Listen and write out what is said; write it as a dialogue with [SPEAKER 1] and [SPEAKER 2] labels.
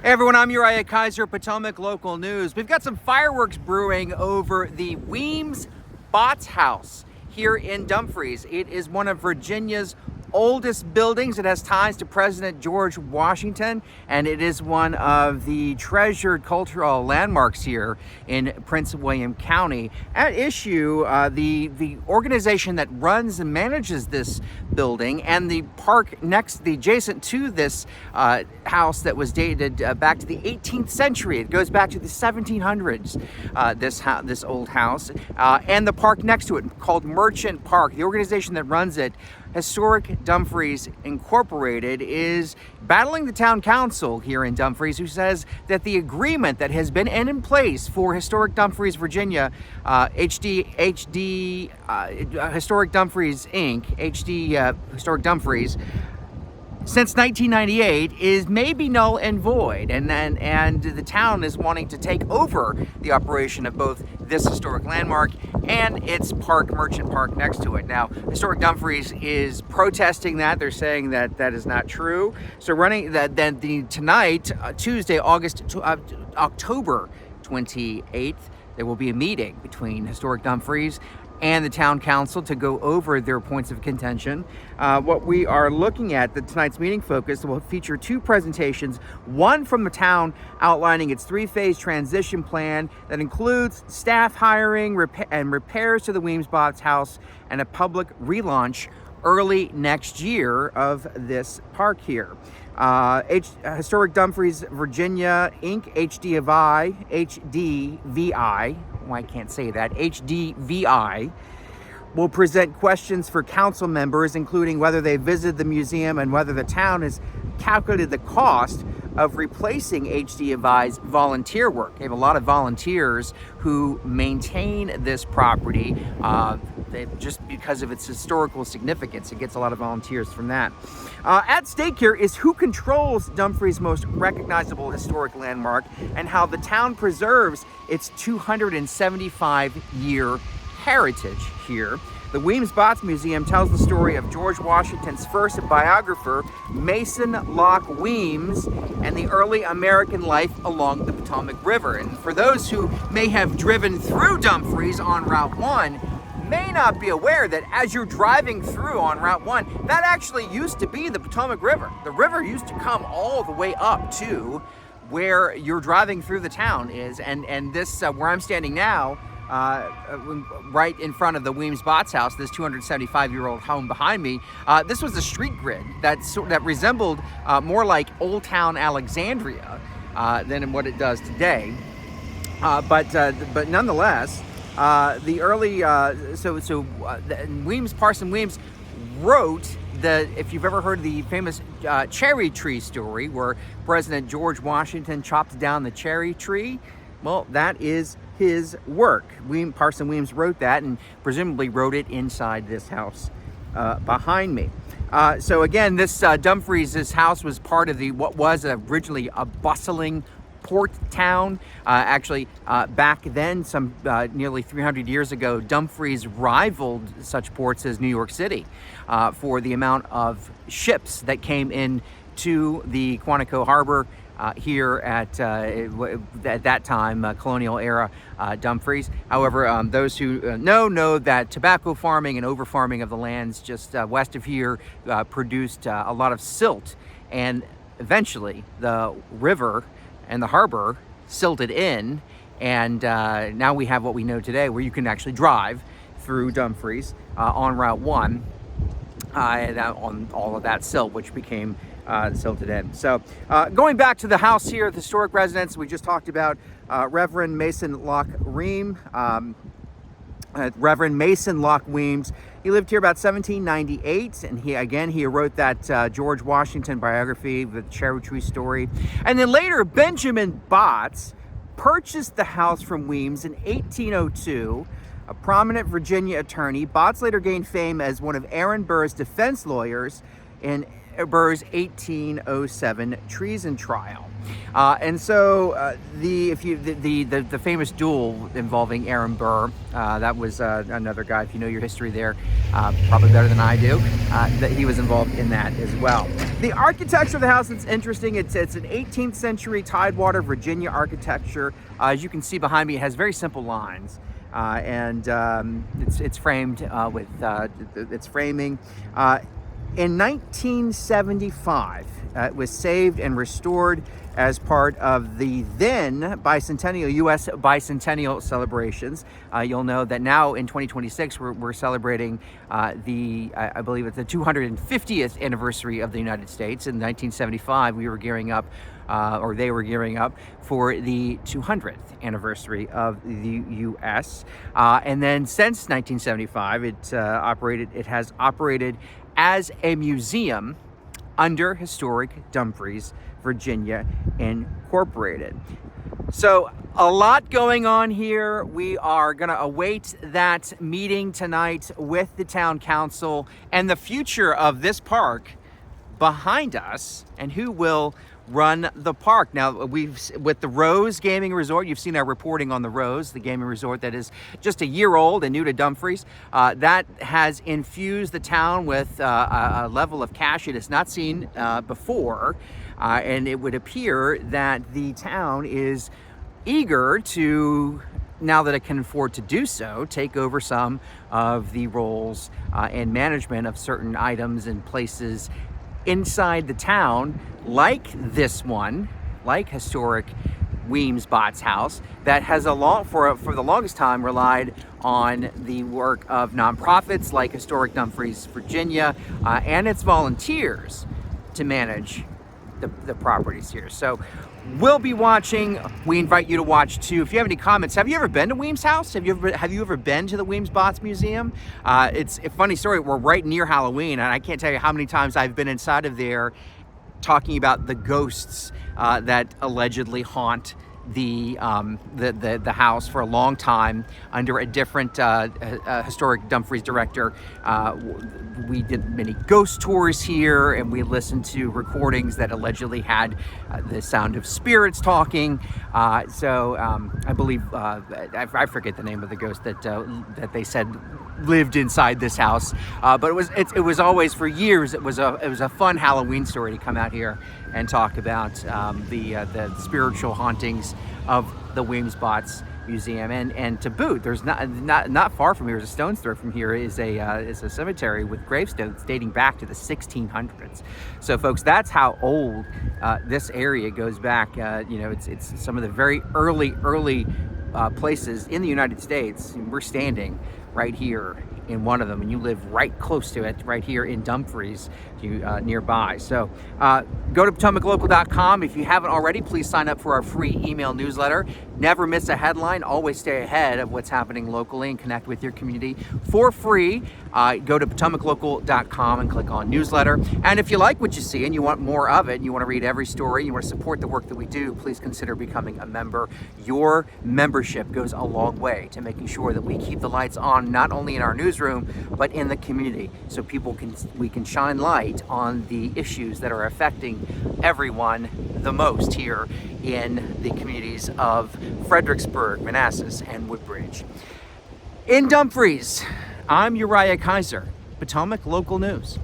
[SPEAKER 1] Hey everyone, I'm Uriah Kiser, Potomac Local News. We've got some fireworks brewing over the Weems-Botts House here in Dumfries. It is one of Virginia's oldest buildings. It has ties to President George Washington, and it is one of the treasured cultural landmarks here in Prince William County. At issue, the organization that runs and manages this building and the park adjacent to this house that was dated back to the 18th century. It goes back to the 1700s, this old house, and the park next to it called Merchant Park. The organization that runs it, Historic Dumfries Incorporated, is battling the town council here in Dumfries, who says that the agreement that has been in place for Historic Dumfries, Virginia, Historic Dumfries Inc., Historic Dumfries, since 1998 is maybe null and void, and the town is wanting to take over the operation of both this historic landmark and its park, Merchant Park, next to it. Now, Historic Dumfries is protesting that. They're saying that that is not true. So tonight, Tuesday, October 28th, there will be a meeting between Historic Dumfries and the town council to go over their points of contention. What we are looking at, tonight's meeting focus, will feature two presentations, one from the town outlining its three-phase transition plan that includes staff hiring and repairs to the Weems-Botts House and a public relaunch early next year of this park here. Historic Dumfries, Virginia, Inc., HDVI, I can't say that, HDVI, will present questions for council members, including whether they visited the museum and whether the town has calculated the cost of replacing HDVI's volunteer work. They have a lot of volunteers who maintain this property just because of its historical significance. It gets a lot of volunteers from that. At stake here is who controls Dumfries' most recognizable historic landmark and how the town preserves its 275-year heritage here. The Weems-Botts Museum tells the story of George Washington's first biographer, Mason Locke Weems, and the early American life along the Potomac River. And for those who may have driven through Dumfries on Route 1, may not be aware that as you're driving through on Route 1, that actually used to be the Potomac River. The river used to come all the way up to where you're driving through the town is, and this, where I'm standing now, right in front of the Weems-Botts House, this 275-year-old home behind me, this was a street grid that resembled more like Old Town Alexandria than in what it does today. But nonetheless, the early Parson Weems wrote if you've ever heard the famous cherry tree story where President George Washington chopped down the cherry tree, well, that is his work. Parson Weems wrote that and presumably wrote it inside this house behind me. So again, this Dumfries' house was part of what was originally a bustling port town. Back then, some nearly 300 years ago, Dumfries rivaled such ports as New York City for the amount of ships that came in to the Quantico Harbor here at that time, colonial era Dumfries. However, those who know that tobacco farming and over-farming of the lands just west of here produced a lot of silt, and eventually the river and the harbor silted in, and now we have what we know today, where you can actually drive through Dumfries on Route 1 on all of that silt, which became silted in. So going back to the house here, the historic residence, we just talked about Reverend Mason Locke Weems. Reverend Mason Locke Weems. He lived here about 1798, and he wrote that George Washington biography, the cherry tree story. And then later, Benjamin Botts purchased the house from Weems in 1802. A prominent Virginia attorney, Botts later gained fame as one of Aaron Burr's defense lawyers in Burr's 1807 treason trial. And so the famous duel involving Aaron Burr, that was another guy, if you know your history there, probably better than I do, that he was involved in that as well. The architecture of the house is interesting. It's an 18th century Tidewater, Virginia architecture. As you can see behind me, it has very simple lines. And it's framed with its framing. In 1975, it was saved and restored as part of the then bicentennial U.S. bicentennial celebrations. You'll know that now in 2026 we're celebrating I believe it's the 250th anniversary of the United States. In 1975, we were gearing up, or they were gearing up for the 200th anniversary of the U.S. And then since 1975, it has operated as a museum under Historic Dumfries, Virginia Incorporated. So a lot going on here. We are going to await that meeting tonight with the town council and the future of this park behind us and who will run the park. Now, with the Rose Gaming Resort, you've seen our reporting on the Rose, the gaming resort that is just a year old and new to Dumfries. That has infused the town with a level of cash it has not seen before. And it would appear that the town is eager to, now that it can afford to do so, take over some of the roles and management of certain items and places inside the town, like this one, like historic Weems-Botts House, that has for the longest time relied on the work of nonprofits like Historic Dumfries, Virginia, and its volunteers to manage the properties here. So we'll be watching. We invite you to watch too. If you have any comments, have you ever been to Weems House? Have you ever been to the Weems-Botts Museum? It's a funny story. We're right near Halloween, and I can't tell you how many times I've been inside of there talking about the ghosts that allegedly haunt the house for a long time under a different Historic Dumfries director. We did many ghost tours here, and we listened to recordings that allegedly had the sound of spirits talking. So I believe I forget the name of the ghost that they said lived inside this house. But it was always, for years, it was a fun Halloween story to come out here and talk about the spiritual hauntings of the Weems-Botts Museum. And to boot, there's not far from here, a stone's throw from here, is a cemetery with gravestones dating back to the 1600s. So folks, that's how old this area goes back. It's some of the very early places in the United States. We're standing right here in one of them, and you live right close to it, right here in Dumfries, nearby. So go to PotomacLocal.com. If you haven't already, please sign up for our free email newsletter. Never miss a headline. Always stay ahead of what's happening locally and connect with your community for free. Go to PotomacLocal.com and click on newsletter. And if you like what you see and you want more of it, and you want to read every story, you want to support the work that we do, please consider becoming a member. Your membership goes a long way to making sure that we keep the lights on, not only in our newsroom, but in the community, so we can shine light on the issues that are affecting everyone the most here in the communities of Fredericksburg, Manassas, and Woodbridge. In Dumfries, I'm Uriah Kiser, Potomac Local News.